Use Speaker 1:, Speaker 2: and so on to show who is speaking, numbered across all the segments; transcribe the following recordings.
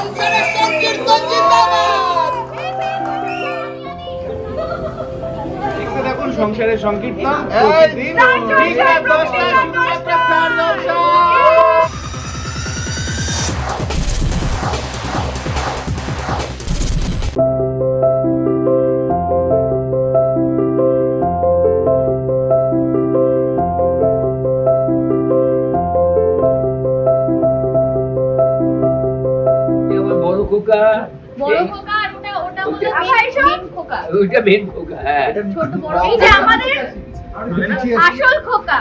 Speaker 1: সংসারের সংকীর্তন জিন্দাবাদ।
Speaker 2: দেখুন সংসারের সংকীর্তন
Speaker 1: প্রতিদিন
Speaker 2: ঠিক রাত 10টায় শুধুমাত্র স্টার জলসা।
Speaker 3: বড় খোকা
Speaker 4: বড় খোকা আর ওটা হলো মেন খোকা।
Speaker 3: ওইটা মেন খোকা। হ্যাঁ
Speaker 4: ছোট বড় এই যে আমাদের আসল খোকা।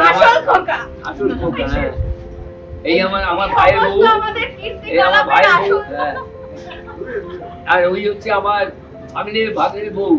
Speaker 4: আসল খোকা।
Speaker 3: আসল খোকা। হ্যাঁ এই আমার ভাইয়ের বউ।
Speaker 4: আমাদের কীর্তি
Speaker 3: এই আমার
Speaker 4: কলামের
Speaker 3: ভাইয়ের বউ।
Speaker 4: আসল
Speaker 3: হ্যাঁ আর ওই হচ্ছে আমার ভাগ্নের বউ।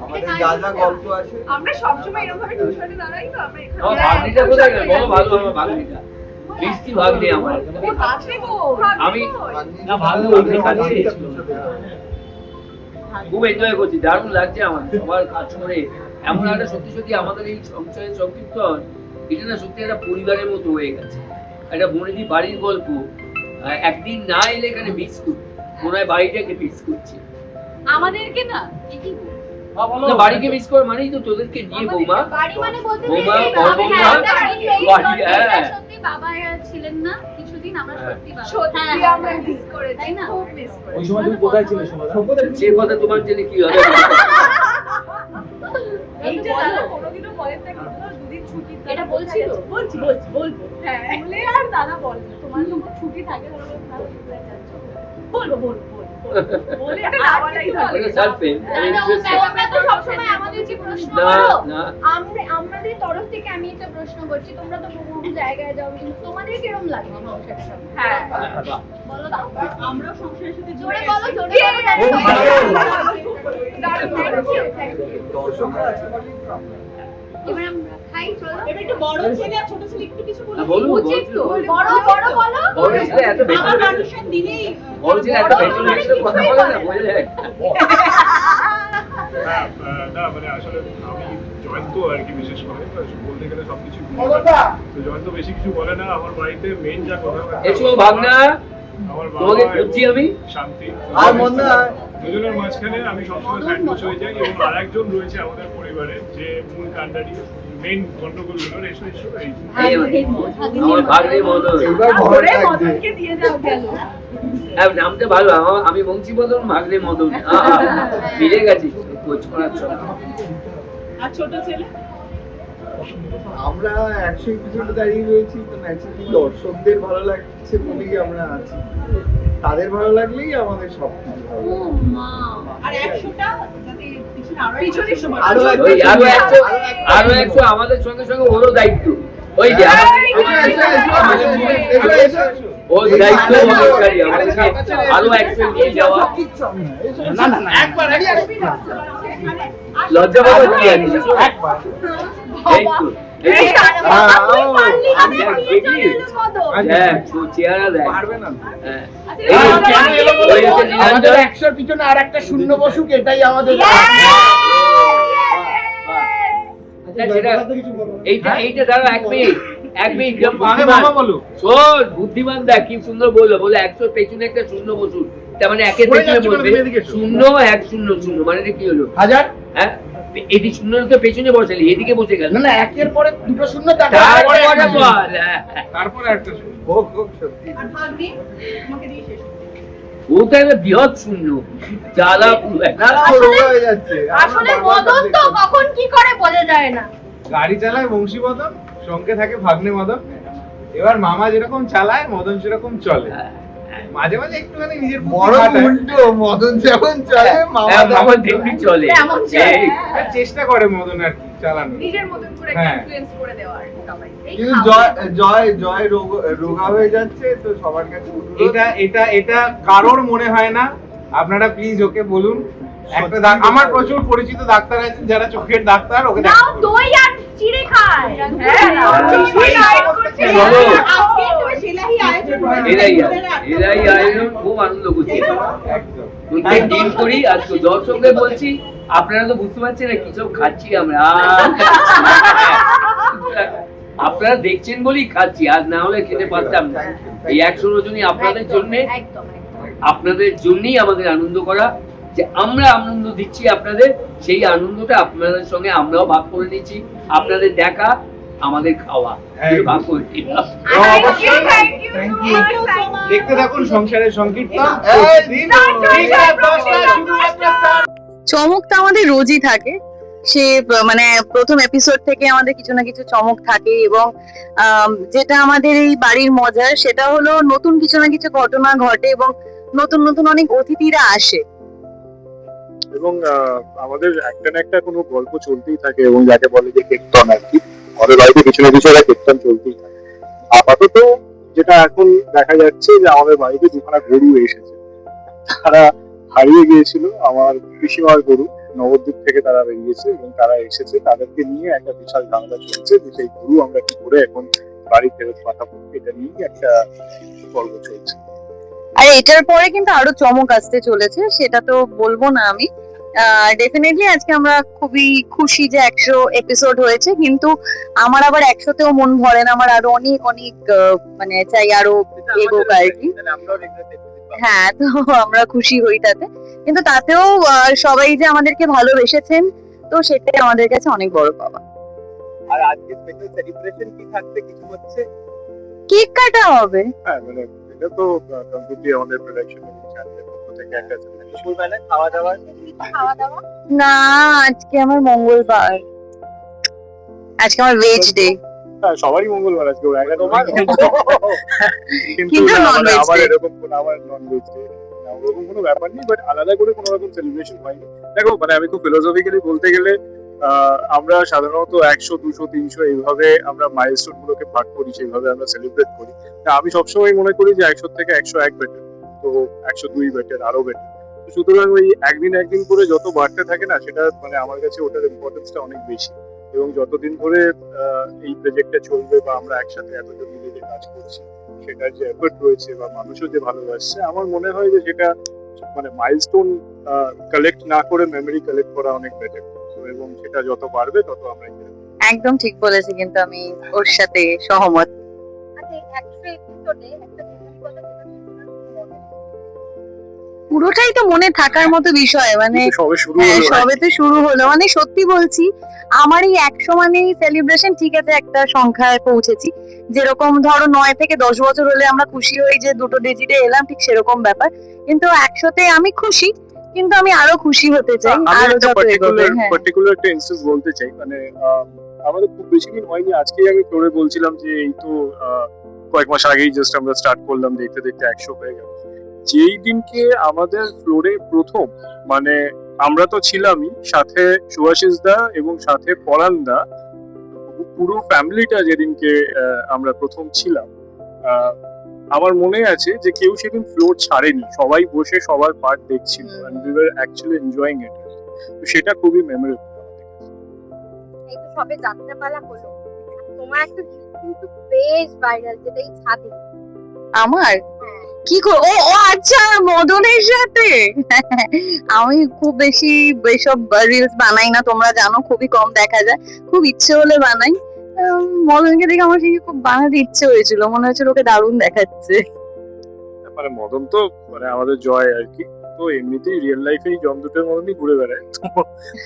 Speaker 1: আমাদের যা যা গল্প আছে
Speaker 4: আমরা সবসময় এরকম ভাবে টিউশনে দাঁড়াই তো আমরা এখানে।
Speaker 3: আমার ভাগ্নিটা কোথায় গেল? বড় ভালো আমার ভাগ্নিটা। মিষ্টি ভাগ্নি আমার।
Speaker 4: ও কাছে গো।
Speaker 3: আমি না ভালো ওইখানে কাছে খুব এনজয় করছি, দারুণ লাগছে আমার কাজ করে। এমন একটা সত্যি সত্যি আমাদের এই সংসারের সংকীর্তন এটা না সত্যি একটা পরিবারের মতো হয়ে গেছে। একটা বনেদি বাড়ির গল্প, একদিন না এলে এখানে মিস করি, মনে হয় বাড়িটাকে মিস করছি।
Speaker 4: আমাদেরকে না কি
Speaker 3: না, বাড়িকে মিস কর মানেই তো তোদেরকে নিয়ে বৌমা।
Speaker 4: বাড়ি মানে বলতে
Speaker 3: বৌমা,
Speaker 4: এই
Speaker 3: বড়বৌমা, বাড়ি, হ্যাঁ।
Speaker 4: সত্যি বাবা ছিলেন না কিছুদিন, আমরা সত্যি বাবা
Speaker 5: সত্যি আমরা মিস করেছি,
Speaker 4: তাই না?
Speaker 5: খুব মিস করেছি।
Speaker 2: ওই সময় তুমি কোথায় ছিলে সোমাদা?
Speaker 3: সে কথা তোমার জেনে কি হবে?
Speaker 5: এইটা দাদা কোনোদিনও বলেন না, কিন্তু দুদিন ছুটি
Speaker 4: এটা বলছি তো?
Speaker 5: বলবো হ্যাঁ বলে আর দাদা বলে তোমার যখন ছুটি থাকে তখন দাদা কোথায় যাচ্ছ বলবো বলে এটা না বলাই ভালো।
Speaker 3: এটা self-help,
Speaker 4: না, না,
Speaker 3: interest
Speaker 4: তোমরা তো সবসময় আমাদের যে প্রশ্ন
Speaker 3: না,
Speaker 4: করো,
Speaker 3: না।
Speaker 4: আমাদের তরফ থেকে আমি একটা প্রশ্ন করছি, তোমরা তো বহু জায়গায় যাও, কিন্তু তোমাদের কিরকম লাগে সংসারের সঙ্গে?
Speaker 5: হ্যাঁ
Speaker 4: বলো তো।
Speaker 5: আমরাও সংসারের সাথে
Speaker 4: জোরে
Speaker 5: জুড়ে
Speaker 4: বলো,
Speaker 5: গেছি।
Speaker 4: জোরে বলো, জানি তো।
Speaker 1: দর্শকরা আছে
Speaker 4: এবার আমরা খাই, চলো।
Speaker 5: এবার একটু বড় ছেলে আর ছোট ছেলে একটু কিছু বলুন।
Speaker 3: বলুন,
Speaker 4: উচিত তো।
Speaker 3: বলুন।
Speaker 4: বড় বলো।
Speaker 3: বড় ছেলে এত
Speaker 5: আমার
Speaker 3: ভেতরে
Speaker 5: পারমিশন দিলেই
Speaker 3: বড় ছেলে এত ভেতরে এসে কথা বলে না, বোঝা যায়।
Speaker 6: হ্যাঁ, না মানে আসলে আমি জয়ন্ত আর কি বিশেষ করে বলতে গেলে সবকিছু তো জয়ন্ত বেশি কিছু বলে না। আমার বাড়িতে মেইন যা কথা
Speaker 3: এসো ভাগনা,
Speaker 6: আমার
Speaker 3: তোমাকে
Speaker 6: বাবা
Speaker 3: খুঁজছি আমি।
Speaker 6: শান্তি
Speaker 1: আর মনে হয়
Speaker 6: দুজনের মাঝখানে আমি সবসময় স্যান্ডউইচ হয়ে যাই। এবং আরেকজন রয়েছে আমাদের পরিবারে যে মূল কাণ্ডারি, মেইন গন্ডগোল গুলোর এসো এই
Speaker 3: আমার ভাগ্নে মদন।
Speaker 1: এইবার ভয়
Speaker 5: ধরে
Speaker 1: লাগছে
Speaker 5: মদনকে দিয়ে যাও গেল।
Speaker 3: হ্যাঁ, নামটা ভালো, আমি বংশী মদন, ভাগ্নে মদন। মিলে গেছি কোচ করার সঙ্গে।
Speaker 5: আর ছোট ছেলে
Speaker 1: আমরা 100 এপিসোডে দাঁড়িয়ে রয়েছি, তো ন্যাচারালি দর্শকদের ভালো লাগছে বলেই আমরা আছি। তাদের ভালো লাগলেই আমাদের সবকিছু ভালো
Speaker 4: ও
Speaker 1: লাগে।
Speaker 4: মা।
Speaker 5: আর 100টা যাতে পিছনে সময়
Speaker 1: আরো এক-
Speaker 3: ওই আরো একশো আমাদের সঙ্গে সঙ্গে ওরও দায়িত্ব। ওই যে ওর দায়িত্ব অনেকটাই আমাদেরকে আরো একশো নিয়ে যাওয়া। লজ্জা পাওয়ার কি আছে? এই তো, এই তো।
Speaker 4: আমি নিয়ে চলে এলো মদন।
Speaker 3: হ্যাঁ, চেহারা দেখ।
Speaker 1: পারবে না।
Speaker 3: হ্যাঁ।
Speaker 4: এই
Speaker 3: এই
Speaker 4: যে,
Speaker 3: কেন এলো বলো? ওই যে
Speaker 2: আমাদের
Speaker 3: নিরঞ্জন।
Speaker 2: 100 পিছনে আর একটা শূন্য বসুক, এটাই আমাদের
Speaker 3: এইটা দাঁড়া, এক মিনিট
Speaker 2: আগে মামা বলো।
Speaker 3: শোন, বুদ্ধিমান দেখ কি সুন্দর বললো, বলে 100 পেছনে একটা শূন্য বসুন, তার মানে একের
Speaker 2: সরে
Speaker 3: পেছনে
Speaker 2: যাচ্ছে
Speaker 3: বলবে
Speaker 2: কেন এদিকে?
Speaker 3: শূন্য 1 0 0, মানে কি হলো?
Speaker 2: হাজার
Speaker 3: হ্যাঁ, এদিকে শূন্য তো পেছনে বসালি, এদিকে বসে গেল।
Speaker 2: না না, একের পরে দুটো শূন্য,
Speaker 3: তারপরে
Speaker 2: একটা শূন্য।
Speaker 3: বল। হ্যাঁ, হ্যাঁ।
Speaker 2: তারপরে একটা শূন্য।
Speaker 1: হোক হোক সত্যি।
Speaker 5: আর ভাগ্নে তোমাকে দিয়ে শেষ করতে।
Speaker 3: ও তো একটা বৃহৎ শূন্য, জ্বালা পুরো একটা।
Speaker 1: না না, ও রোগা হয়ে যাচ্ছে।
Speaker 4: আসলে
Speaker 1: আমরা বারবার
Speaker 4: মদন তো
Speaker 1: দেখছি।
Speaker 4: কখন কি করে বোঝা যায় না।
Speaker 2: গাড়ি চালায় বংশী মদন, সঙ্গে থাকে ভাগ্নে মদন। এবার মামা যেরকম চালায় মদন সেরকম চলে। মাঝে মাঝে একটুখানি নিজের বুদ্ধি
Speaker 1: বড়
Speaker 2: খাটায়।
Speaker 1: উল্টো, মদন যেমন চলে মামা
Speaker 3: হ্যাঁ,
Speaker 1: তেমন
Speaker 3: মামা তেমনি চলে।
Speaker 4: তেমন চলে।
Speaker 3: এই,
Speaker 2: চেষ্টা করে মদন আর কি চালানো।
Speaker 5: নিজের মতন করে
Speaker 2: হ্যাঁ।
Speaker 5: ইনফ্লুয়েন্স করে দেওয়ার সবাই।
Speaker 4: এই
Speaker 1: কিন্তু
Speaker 4: খাওয়া।
Speaker 1: জয় রোগা হয়ে যাচ্ছে, তো সবার কাছে অনুরোধ।
Speaker 2: এটা কারোর মনে হয় না, আপনারা প্লিজ ওকে বলুন। একটা আমার প্রচুর পরিচিত ডাক্তার আছেন যারা চোখের ডাক্তার, ওকে
Speaker 4: নাও
Speaker 2: দেখাতে বলুন।
Speaker 4: দই আর চিড়ে খায়।
Speaker 5: হ্যাঁ,
Speaker 3: এই
Speaker 5: আয়োজন করছে।
Speaker 3: বলো।
Speaker 5: আজকে তুমি শিলাহি আয়োজন করেছো।
Speaker 3: এরাই আয়োজন খুব আনন্দ করছে।
Speaker 2: একদম।
Speaker 3: প্রত্যেক দিন করি, আর তো দর্শকদের বলছি, আপনারা তো বুঝতে পারছেন না কি সব খাচ্ছি আমরা। আপনারা দেখছেন বলেই খাচ্ছি, আর না হলে খেতে পারতাম না। এই 116 জনই আপনাদের জন্য,
Speaker 4: একদম
Speaker 3: আপনাদের জন্যই আমাদের আনন্দ করা, যে আমরা আনন্দ দিচ্ছি আপনাদের, সেই আনন্দটা আপনাদের সঙ্গে আমরাও ভাগ করে নিচ্ছি। আপনাদের দেখা, আমাদের খাওয়া, দুটো ভাগ করে নিলাম।
Speaker 2: Thank you. দেখতে থাকুন সংসারের সংকীর্তন।
Speaker 7: চমক তো আমাদের রোজই থাকে, সে মানে প্রথম এপিসোড থেকে আমাদের কিছু না কিছু চমক থাকে, এবং যেটা আমাদের এই বাড়ির মজার সেটা হলো নতুন কিছু না কিছু ঘটনা ঘটে এবং নতুন নতুন অনেক অতিথিরা আসে।
Speaker 6: এবং আমাদের একটা না একটা কোনো গল্প চলতেই থাকে, এবং যাকে বলে যে কীর্তন আর কি, আমাদের বাড়িতে কিছু না কিছু একটা কীর্তন চলতেই থাকে। আপাতত যেটা এখন দেখা যাচ্ছে যে আমাদের বাড়িতে দুখানা গরু এসেছে, তারা হারিয়ে গিয়েছিল, আমার পিসিমার গরু, নবদ্বীপ থেকে তারা বেরিয়েছে এবং তারা এসেছে, তাদেরকে নিয়ে একটা বিশাল ঝামেলা চলছে যে সেই গরু আমরা কি করে এখন বাড়ি ফেরত পাঠাবো, এটা নিয়ে একটা গল্প চলছে।
Speaker 7: আর এটার পরে কিন্তু আরো চমক আসতে চলেছে, সেটা তো বলবো না আমি। ডেফিনেটলি আজকে আমরা খুবই খুশি যে 100 এপিসোড হয়েছে, কিন্তু আমার আবার 100তেও মন ভরে না, আমার আরো অনেক অনেক মানে চাই আরো এগোক আর কি। হ্যাঁ, তো আমরা খুশি হই তাতে, কিন্তু তাতেও সবাই যে আমাদেরকে ভালোবেসেছেন, তো সেটাই আমাদের কাছে অনেক বড় পাওয়া।
Speaker 1: আর আজকে স্পেশাল সেলিব্রেশন কি থাকবে, কিছু হচ্ছে?
Speaker 7: কেক কাটা হবে।
Speaker 6: হ্যাঁ, মানে এটা তো কমপ্লিটলি আমাদের প্রোডাকশন এবং চ্যানেলের পক্ষ থেকে একটা
Speaker 1: দুপুরবেলা খাওয়া দাওয়া?
Speaker 4: খাওয়া দাওয়া
Speaker 7: না, আজকে আমার মঙ্গলবার, আজকে আমার ভেজ ডে।
Speaker 6: হ্যাঁ, সবারই মঙ্গলবার আজকে, ওর একটা
Speaker 1: তোমার?
Speaker 6: কিন্তু
Speaker 7: কিন্তু
Speaker 6: না, মানে
Speaker 7: non-veg
Speaker 6: আমার
Speaker 7: day।
Speaker 6: এরকম কোনো আমার নন ভেজ ওরকম কোনো ব্যাপার নেই, বাট আলাদা করে কোনো রকম সেলিব্রেশন হয়নি। দেখো, মানে আমি খুব ফিলোসফিক্যালি বলতে গেলে আমরা সাধারণত 100, 200, 300 এইভাবে আমরা মাইলস্টোন গুলোকে ভাগ করি, সেইভাবে আমরা সেলিব্রেট করি। তা আমি সবসময় মনে করি যে 100 থেকে 101 বেটার, তো 102 বেটার, আরো বেটার। সুতরাং ওই একদিন একদিন করে যত বাড়তে থাকে না, সেটা মানে আমার কাছে ওটার ইম্পর্টেন্সটা অনেক বেশি। এবং যতদিন ধরে এই প্রজেক্টটা চলবে বা আমরা একসাথে এতজন মিলে যে কাজ করছি, সেটার যে এফোর্ট রয়েছে বা মানুষও যে ভালোবাসছে, আমার মনে হয় যে সেটা মানে মাইলস্টোন কালেক্ট না করে মেমরি কালেক্ট করা অনেক বেটার, এবং সেটা যত বাড়বে তত আমরা
Speaker 7: একদম ঠিক বলেছি, কিন্তু আমি ওর সাথে সহমত।
Speaker 4: আচ্ছা, 100 এপিসোডে একটা জিনিস বলো যেটা তোমার মনে
Speaker 7: পুরোটাই তো মনে থাকার মতো বিষয়, মানে
Speaker 6: সবে শুরু
Speaker 7: হ্যাঁ,
Speaker 6: হলো।
Speaker 7: সবে তো শুরু হলো, মানে সত্যি বলছি আমার এই 100 মানেই সেলিব্রেশন, ঠিক আছে একটা সংখ্যায় পৌঁছেছি, যেরকম ধরো 9 থেকে 10 বছর হলে আমরা খুশি হই যে দুটো ডিজিটে এলাম, ঠিক সেরকম ব্যাপার। কিন্তু 100তে আমি খুশি, কিন্তু আমি আরো খুশি হতে চাই,
Speaker 6: আমি
Speaker 7: আরো
Speaker 6: একটা
Speaker 7: যত এগোবে। হ্যাঁ,
Speaker 6: পার্টিকুলার একটা ইনস্টেন্স বলতে চাই, মানে আমাদের খুব বেশি দিন হয়নি, আজকেই আমি ফ্লোরে বলছিলাম যে এই তো কয়েক মাস আগেই জাস্ট আমরা স্টার্ট করলাম, দেখতে দেখতে 100 হয়ে গেল। যেই দিনকে আমাদের ফ্লোরে প্রথম, মানে আমরা তো ছিলামই, সাথে সুভাষিস দা এবং সাথে পরান দা, পুরো ফ্যামিলিটা যেদিনকে আমরা প্রথম ছিলাম, আমার মনে আছে যে কেউ সেদিন ফ্লোর ছাড়েনি, সবাই বসে সবার পার্ট দেখছিল, and we were actually enjoying it. তো সেটা খুবই মেমোরেবল আমাদের কাছে।
Speaker 4: এই তো সবে যাত্রাপালা হলো, তোমার একটা জিনিস কিন্তু বেশ ভাইরাল, যেটা এই ছাদে।
Speaker 7: আমার কি ও ও আচ্ছা, মদনের সাথে আমি খুব বেশি এসব রিলস বানাই না, তোমরা জানো, খুবই কম দেখা যায়, খুব ইচ্ছে হলে বানাই। মদনকে দেখে আমার সেই খুব বানাতে ইচ্ছে হয়েছিল, মনে হয়েছিল ওকে দারুণ দেখাচ্ছে।
Speaker 6: মানে মদন তো মানে আমাদের জয় আর কি, তো এমনিতেই রিয়েল লাইফে এই জম দুটোর মতনই ঘুরে বেড়ায়,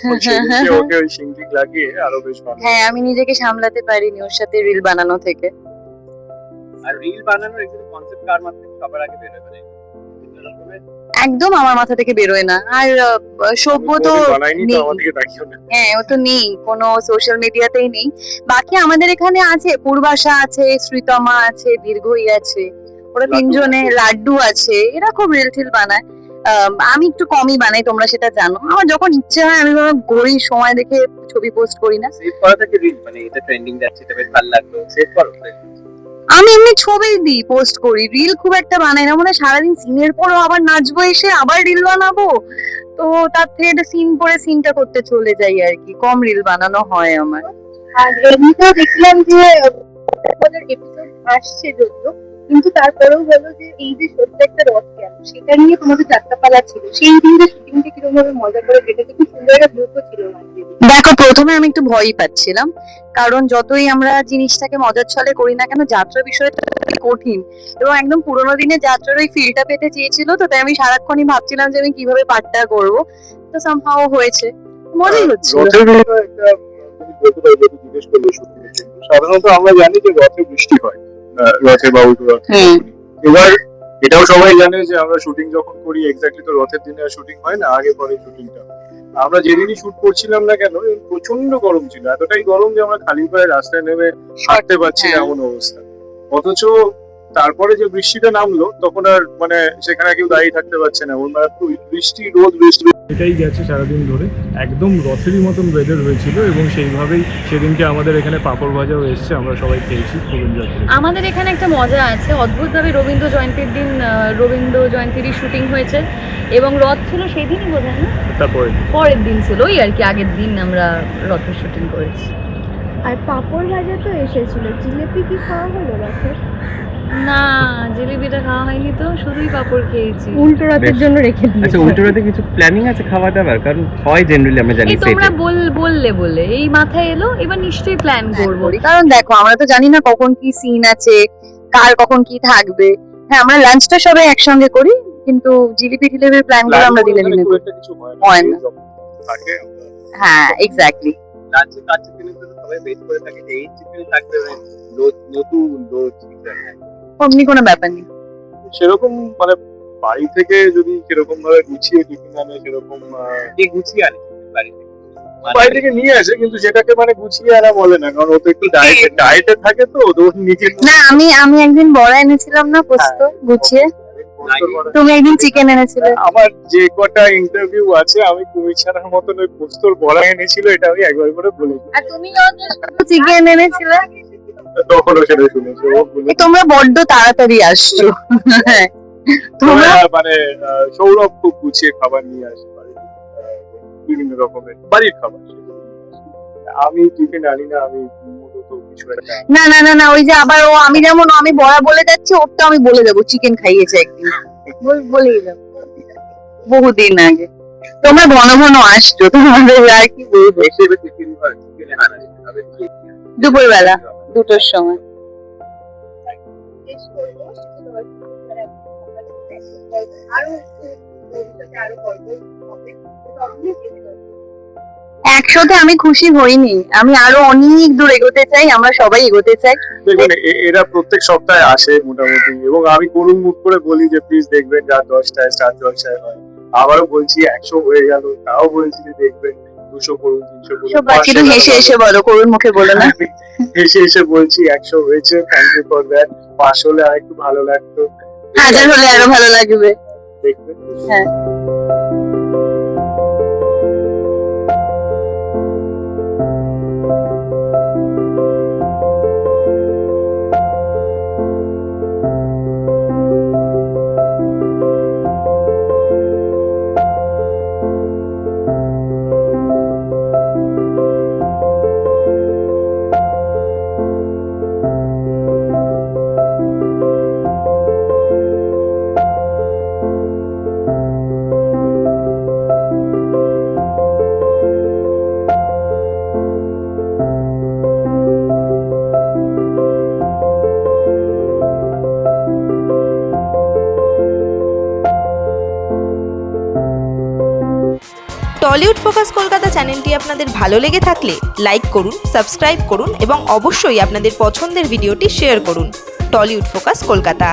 Speaker 6: তো সেদিনকে ওকে ওই সিঙ্গিং লাগিয়ে আরো বেশ ভালো।
Speaker 7: হ্যাঁ, আমি নিজেকে সামলাতে পারিনি ওর সাথে রিল বানানো থেকে।
Speaker 1: আর রিল বানানোর একটু কনসেপ্ট কার মাথায় সবার আগে বের হয়?
Speaker 7: একদম আমার মাথা থেকে বেরোয় না। আর সভ্য তো
Speaker 6: বানাইনি, তো
Speaker 7: নেই।
Speaker 6: আমাদেরকে দেখিও না।
Speaker 7: হ্যাঁ, ও তো নেই, কোনো সোশ্যাল মিডিয়াতেই নেই। বাকি আমাদের এখানে আছে, পূর্বাশা আছে, শ্রীতমা আছে, দীর্ঘই আছে, ওরা
Speaker 6: লাড্ডু
Speaker 7: তিনজনে,
Speaker 6: আছে।
Speaker 7: লাড্ডু আছে, এরা খুব রিল টিল বানায়। আমি একটু কমই বানাই, তোমরা সেটা জানো। আমার যখন ইচ্ছে হয় আমি ঘড়ির সময় দেখে ছবি পোস্ট করি না।
Speaker 1: সেভ করা থাকে রিল, মানে এটা ট্রেন্ডিং যাচ্ছে, এটা বেশ ভালো লাগলো, সেভ করো।
Speaker 7: আমি এমনি ছবি দিই, পোস্ট করি, রিল খুব একটা বানাই না। মানে সারাদিন সিনের পরও আবার নাচবো, এসে আবার রিল বানাবো, তো তার থেকে একটা সিন পরে সিনটা করতে চলে যাই আর কি, কম রিল বানানো হয় আমার।
Speaker 4: আর এমনিতেও দেখলাম যে এপিসোড আসছে যদিও,
Speaker 7: কিন্তু তারপরেও বলো যে এই যে সত্য একটা রথ গেল সেটা নিয়ে তোমাদের যাত্রাপালা ছিল, সেই দিনটা শুটিংটা কিরকম ভাবে মজা করে কেটেছে, খুব সুন্দর একটা গ্রুপ ছিল। দেখো প্রথমে আমি একটু ভয়ই পাচ্ছিলাম, কারণ যতই আমরা জিনিসটাকে মজার ছলে করি না কেন, যাত্রা বিষয়টা কঠিন এবং একদম পুরোনো দিনের যাত্রার ওই ফিলটা পেতে চেয়েছিল, তো তাই আমি সারাক্ষণই ভাবছিলাম যে আমি কিভাবে পাঠটা করব, তো সামহাও হয়েছে, মজাই হচ্ছিল।
Speaker 6: রথের বিষয়ে একটা তুমি বলতে পারবে, যদি জিজ্ঞেস করলে শুটিং এর জন্য। সাধারণত আমরা জানি যে রথে বৃষ্টি হয়, রথে বা উল্টো রথে। এবার এটাও সবাই জানে যে আমরা শুটিং যখন করি এক্স্যাক্টলি তো রথের দিনে শুটিং হয় না, আগে পরে শুটিংটা। আমরা যেদিনই শুট করছিলাম না কেন প্রচন্ড গরম ছিল, এতটাই গরম যে আমরা খালি পায়ে রাস্তায় নেমে হাঁটতে পারছি না এমন অবস্থা। অথচ তারপরে যে বৃষ্টিটা নামলো তখন আর মানে সেখানে কেউ দাঁড়িয়ে থাকতে পারছে না, ওর বৃষ্টি রোদ বৃষ্টি
Speaker 8: এটাই গেছে সারাদিন ধরে, একদম রথেরই মতন ওয়েদার হয়েছিল এবং সেইভাবেই সেদিনকে আমাদের এখানে পাঁপড় ভাজাও এসছে, আমরা সবাই খেয়েছি, খুব এনজয় করেছি।
Speaker 9: আমাদের এখানে একটা মজা আছে, অদ্ভুতভাবে রবীন্দ্র জয়ন্তীর দিন রবীন্দ্র জয়ন্তীরই শুটিং হয়েছে এবং রথ ছিল সেই দিনই বোঝেন না,
Speaker 8: তারপরে
Speaker 9: পরের দিন ছিল ওই আর কি, আগের দিন আমরা রথের শুটিং করেছি।
Speaker 4: আর পাঁপড় ভাজা তো এসেছিল, জিলিপি কি খাওয়া হলো রথের?
Speaker 9: না, জিলিপিটা খাওয়া হয়নি তো, শুধুই পাঁপড় খেয়েছি।
Speaker 4: উল্টো রথের জন্য রেখে দিয়েছি।
Speaker 10: আচ্ছা, উল্টো রাতে কিছু প্ল্যানিং আছে খাওয়া দাওয়ার? কারণ হয় জেনারেলি আমরা জানি
Speaker 9: এই তোমরা বললে এই মাথায় এলো, এবার নিশ্চয়ই প্ল্যান করবো।
Speaker 7: কারণ দেখো আমরা তো জানি না কখন কি সিন আছে, কার কখন কি থাকবে। হ্যাঁ, আমরা লাঞ্চটা সবাই একসঙ্গে করি, কিন্তু জিলিপি টিলিপির প্ল্যান করে আমরা দিলে দিলে
Speaker 6: কিছু
Speaker 7: হয় না।
Speaker 6: থাকে।
Speaker 7: হ্যাঁ, এক্স্যাক্টলি।
Speaker 10: লাঞ্চে কাছে দিনে তো সবাই ওয়েট করে থাকে যে এই চিকেন থাকবে, নতুন রোজ
Speaker 7: অমনি কোনো ব্যাপার নেই।
Speaker 6: সেরকম মানে বাড়ি থেকে যদি সেরকম ভাবে গুছিয়ে টিফিন আনে, সেরকম
Speaker 10: গুছিয়ে আনে বাড়ি থেকে,
Speaker 6: বাড়ি থেকে নিয়ে আসে, কিন্তু যেটাকে মানে গুছিয়ে আনা বলে না, কারণ ও তো একটু ডায়েটে থাকে, তো ওর নিজের
Speaker 7: না, আমি একদিন বড়া এনেছিলাম না পোস্ত গুছিয়ে, তুমি একদিন চিকেন এনেছিলে।
Speaker 6: আমার যে কটা ইন্টারভিউ আছে আমি কুমির ছাড়ার মতন ওই পোস্তর বড়া এনেছিল, এটা আমি একবার করে বলেছি।
Speaker 7: আর তুমি চিকেন এনেছিলে,
Speaker 6: তখনও সেটা শুনেছি। ও বলে
Speaker 7: তোমরা বড্ড তাড়াতাড়ি আসছো। তোমরা
Speaker 6: মানে সৌরভ খুব গুছিয়ে খাবার নিয়ে আসে বাড়িতে, বিভিন্ন রকমের বাড়ির খাবার। আমি টিফিন আনি না, আমি মূলত কিছু একটা
Speaker 7: না না না না, ওই যে আবার ও আমি যেমন আমি বড়া বলে যাচ্ছি, ওরটা আমি বলে দেবো চিকেন খাইয়েছে একদিন, বলেই যাবো বহুদিন আগে। তোমরা ঘন ঘন আসছো, তোমাদের আর কি বলবো। দুপুর বেলা 2টোর সময়। একসাথে আমি খুশি হইনি, আমি আরো অনেক দূর এগোতে চাই, আমরা সবাই এগোতে চাই।
Speaker 6: দেখুন এরা প্রত্যেক সপ্তাহে আসে মোটামুটি, এবং আমি করুণ মুখ করে বলি যে প্লিজ দেখবেন রাত 10টায়, রাত 10টায় হয়। আবারও বলছি 100 হয়ে গেল, তাও বলছি যে দেখবেন 200 করুন, 300 করুন।
Speaker 7: সব বাকিটা হেসে হেসে বলো, করুণ মুখে বলো না।
Speaker 6: হেসে হেসে বলছি 100 হয়েছে, থ্যাংক ইউ ফর দ্যাট। 500 হলে আরেকটু ভালো লাগতো,
Speaker 7: 1000 হলে আরো ভালো লাগবে।
Speaker 6: দেখবেন।
Speaker 7: হ্যাঁ।
Speaker 11: টলিউড ফোকাস কলকাতা চ্যানেলটি আপনাদের ভালো লেগে থাকলে লাইক করুন, সাবস্ক্রাইব করুন এবং অবশ্যই আপনাদের পছন্দের ভিডিওটি শেয়ার করুন। Tollywood focus Kolkata.